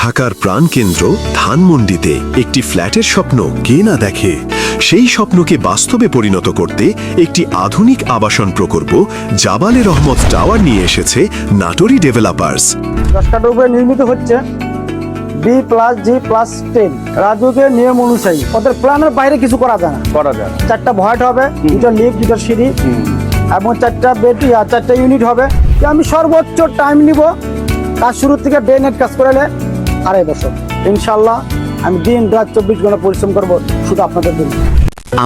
ঢাকার প্রাণকেন্দ্র ধানমন্ডিতে একটি ফ্ল্যাটের স্বপ্ন কে না দেখে। সেই স্বপ্নকে বাস্তবে পরিণত করতে একটি আধুনিক আবাসন প্রকল্প জাবালে রহমত টাওয়ার নিয়ে এসেছে নাটোরি ডেভেলপার্স। 10 কাঠার উপরে নির্মিত হচ্ছে B+G+10 রাজুকের নিয়ম অনুযায়ী। ওদের প্ল্যানের বাইরে কিছু করা যায় না। 4টা ভয়েট হবে, 2টা লিফট, 2টা সিঁড়ি এবং 4টা বেড আর 4টা ইউনিট হবে। আমি সর্বোচ্চ টাইম নিব কাজ শুরু থেকে ডে নাইট কাজ করলে 2.5 বছর। ইনশাল্লাহ আমি দিন রাত 24 ঘন্টা পরিশ্রম করব শুধু আপনাদের জন্য।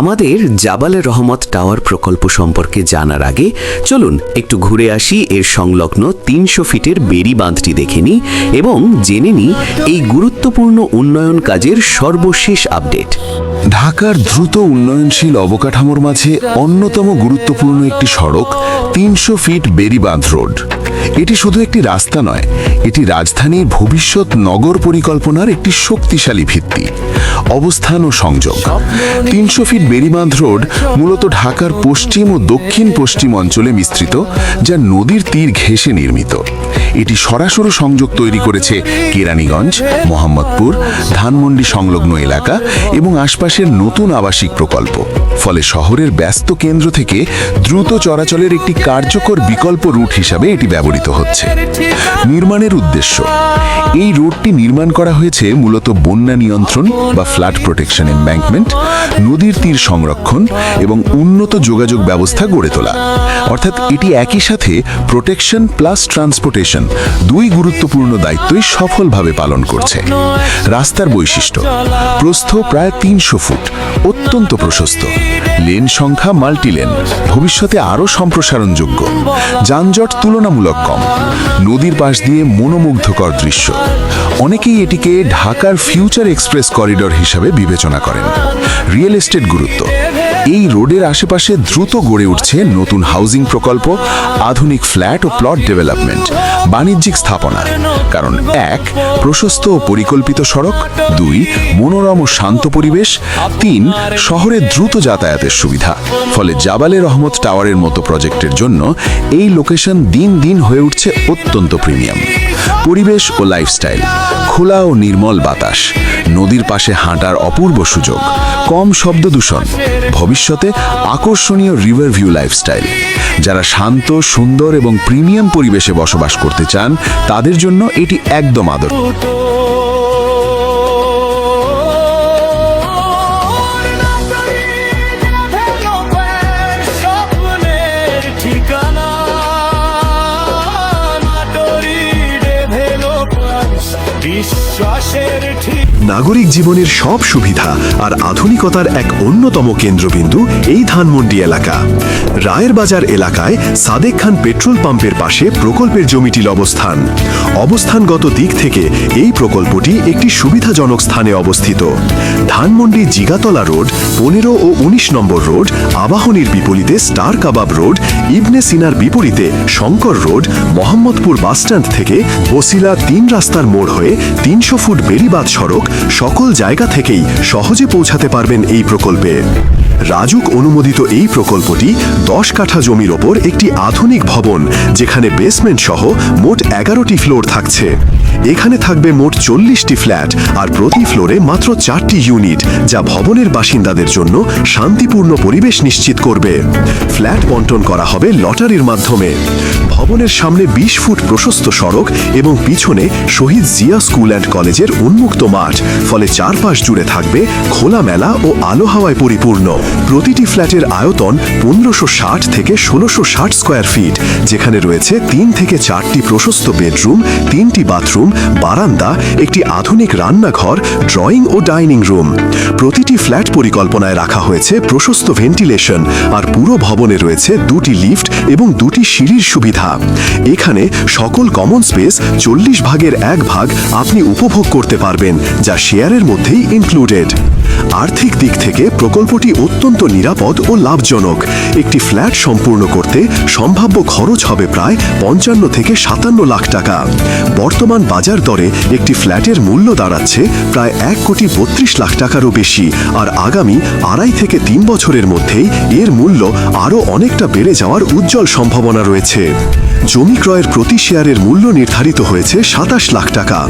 আমাদের জাবালে রহমত টাওয়ার প্রকল্প সম্পর্কে জানার আগে চলুন একটু ঘুরে আসি এর সংলগ্ন 300 ফিটের বেড়ি বাঁধটি দেখে নিই এবং জেনে নিই এই গুরুত্বপূর্ণ উন্নয়ন কাজের সর্বশেষ আপডেট। ঢাকার দ্রুত উন্নয়নশীল অবকাঠামোর মাঝে অন্যতম গুরুত্বপূর্ণ একটি সড়ক 300 ফিট বেড়িবাঁধ রোড। এটি শুধু একটি রাস্তা নয়, এটি রাজধানীর ভবিষ্যৎ নগর পরিকল্পনার একটি শক্তিশালী ভিত্তি। অবস্থান ও সংযোগ। 300 ফিট বেড়িবাঁধ রোড মূলত ঢাকার পশ্চিম ও দক্ষিণ পশ্চিম অঞ্চলে বিস্তৃত, যা নদীর তীর ঘেঁষে নির্মিত। এটি সরাসরি সংযোগ তৈরি করেছে কেরানীগঞ্জ, মোহাম্মদপুর, ধানমন্ডি সংলগ্ন এলাকা এবং আশপাশের নতুন আবাসিক প্রকল্প। ফলে শহরের ব্যস্ত কেন্দ্র থেকে দ্রুত চলাচলের একটি কার্যকর বিকল্প রুট হিসাবে এটি ব্যবহৃত হচ্ছে। নির্মাণের উদ্দেশ্য। এই রোডটি নির্মাণ করা হয়েছে মূলত বন্যা নিয়ন্ত্রণ বা ফ্লাড প্রোটেকশন এমব্যাঙ্কমেন্ট, নদীর তীর সংরক্ষণ এবং উন্নত যোগাযোগ ব্যবস্থা গড়ে তোলা। অর্থাৎ এটি একই সাথে প্রোটেকশন প্লাস ট্রান্সপোর্টেশন দুই গুরুত্বপূর্ণ দায়িত্বই সফলভাবে পালন করছে। রাস্তার বৈশিষ্ট্য। প্রস্থ প্রায় 300 ফুট, অত্যন্ত প্রশস্ত। লেন সংখ্যা মাল্টিলেন, ভবিষ্যতে আরও সম্প্রসারণযোগ্য। যানজট তুলনামূলক কম। নদীর পাশ দিয়ে মনোমুগ্ধকর দৃশ্য। অনেকেই এটিকে ঢাকার ফিউচার এক্সপ্রেস করিডর হিসাবে বিবেচনা করেন। রিয়েল এস্টেট গুরুত্ব। এই রোডের আশেপাশে দ্রুত গড়ে উঠছে নতুন হাউজিং প্রকল্প, আধুনিক ফ্ল্যাট ও প্লট ডেভেলপমেন্ট, বাণিজ্যিক স্থাপনা। কারণ 1. প্রশস্ত ও পরিকল্পিত সড়ক, 2. মনোরম ও শান্ত পরিবেশ, 3. শহরে দ্রুত যাতায়াতের সুবিধা। ফলে জাবালে রহমত টাওয়ারের মতো প্রজেক্টের জন্য এই লোকেশন দিন দিন হয়ে উঠছে অত্যন্ত প্রিমিয়াম। পরিবেশ ও লাইফস্টাইল। খোলা ও নির্মল বাতাস, নদীর পাশে হাঁটার অপূর্ব সুযোগ, কম শব্দ দূষণ, ভবিষ্যতে আকর্ষণীয় রিভার ভিউ লাইফস্টাইল। যারা শান্ত, সুন্দর এবং প্রিমিয়াম পরিবেশে বসবাস করতে চান তাদের জন্য এটি একদম আদর্শ। নাগরিক জীবনের সব সুবিধা আর আধুনিকতার এক অন্যতম কেন্দ্রবিন্দু এই ধানমন্ডি এলাকা। রায়ের বাজার এলাকায় সাদেক খান পেট্রোল পাম্পের পাশে প্রকল্পের জমিটির অবস্থান। অবস্থানগত দিক থেকে এই প্রকল্পটি একটি সুবিধাজনক স্থানে অবস্থিত। ধানমন্ডি জিগাতলা রোড, 15 ও 19 নম্বর রোড, আবাহনীর বিপরীতে স্টার কাবাব রোড, ইবনে সিনার বিপরীতে শঙ্কর রোড, মোহাম্মদপুর বাসস্ট্যান্ড থেকে বসিলা 3 রাস্তার মোড় হয়ে 300 ফুট বেড়িবাঁধ সড়ক, সকল জায়গা থেকেই সহজে পৌঁছাতে পারবেন এই প্রকল্পে। রাজুক অনুমোদিত এই প্রকল্পটি 10 কাঠা জমির ওপর একটি আধুনিক ভবন, যেখানে বেসমেন্ট সহ মোট 11টি ফ্লোর থাকছে। এখানে থাকবে মোট 40টি ফ্ল্যাট আর প্রতি ফ্লোরে মাত্র 4টি ইউনিট, যা ভবনের বাসিন্দাদের জন্য শান্তিপূর্ণ পরিবেশ নিশ্চিত করবে। ফ্ল্যাট বন্টন করা হবে লটারির মাধ্যমে। ভবনের সামনে 20 ফুট প্রশস্ত সড়ক এবং পিছনে শহীদ জিয়া স্কুল অ্যান্ড কলেজের উন্মুক্ত মাঠ। ফলে চারপাশ জুড়ে থাকবে খোলামেলা ও আলো হাওয়ায় পরিপূর্ণ। প্রতিটি ফ্ল্যাটের আয়তন 1560 থেকে 1660 স্কয়ার ফিট, যেখানে রয়েছে 3 থেকে 4টি প্রশস্ত বেডরুম, 3টি বাথরুম, বারান্দা, একটি আধুনিক রান্নাঘর, ড্রয়িং ও ডাইনিং রুম। প্রতিটি ফ্ল্যাট পরিকল্পনায় রাখা হয়েছে প্রশস্ত ভেন্টিলেশন আর পুরো ভবনে রয়েছে 2টি লিফট এবং 2টি সিঁড়ির সুবিধা। এখানে সকল কমন স্পেস 40 ভাগের 1 ভাগ আপনি উপভোগ করতে পারবেন, যা শেয়ারের মধ্যেই ইনক্লুডেড। আর্থিক দিক থেকে প্রকল্পটি অত্যন্ত নিরাপদ ও লাভজনক। একটি ফ্ল্যাট সম্পূর্ণ করতে সম্ভাব্য খরচ হবে প্রায় 55 থেকে 57 লাখ টাকা। বর্তমান বাজার দরে একটি ফ্ল্যাটের মূল্য দাঁড়াচ্ছে প্রায় 1,32 লাখ টাকারও বেশি, আর আগামী 2.5 থেকে 3 বছরের মধ্যেই এর মূল্য আরও অনেকটা বেড়ে যাওয়ার উজ্জ্বল সম্ভাবনা রয়েছে। জমি ক্রয়ের প্রতি শেয়ারের মূল্য নির্ধারিত হয়েছে 27 লাখ টাকা।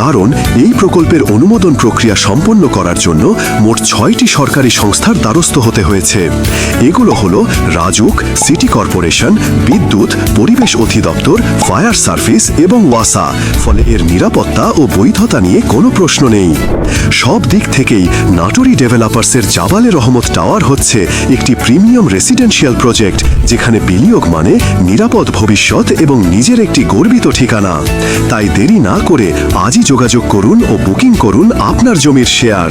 কারণ এই প্রকল্পের অনুমোদন প্রক্রিয়া সম্পন্ন করার জন্য মোট 6টি সরকারি সংস্থার দ্বারস্থ হতে হয়েছে। এগুলো হলো রাজুক, সিটি কর্পোরেশন, বিদ্যুৎ, পরিবেশ অধিদপ্তর, ফায়ার সার্ভিস এবং ওয়াসা। ফলে এর নিরাপত্তা ও বৈধতা নিয়ে কোনো প্রশ্ন নেই। সব দিক থেকেই নাটোরি ডেভেলপার্সের জাবালে রহমত টাওয়ার হচ্ছে একটি প্রিমিয়াম রেসিডেন্সিয়াল প্রজেক্ট, যেখানে বিনিয়োগ মানে নিরাপদ ভবিষ্যৎ এবং নিজের একটি গর্বিত ঠিকানা। তাই দেরি না করে আজই যোগাযোগ করুন ও বুকিং করুন আপনার জমির শেয়ার।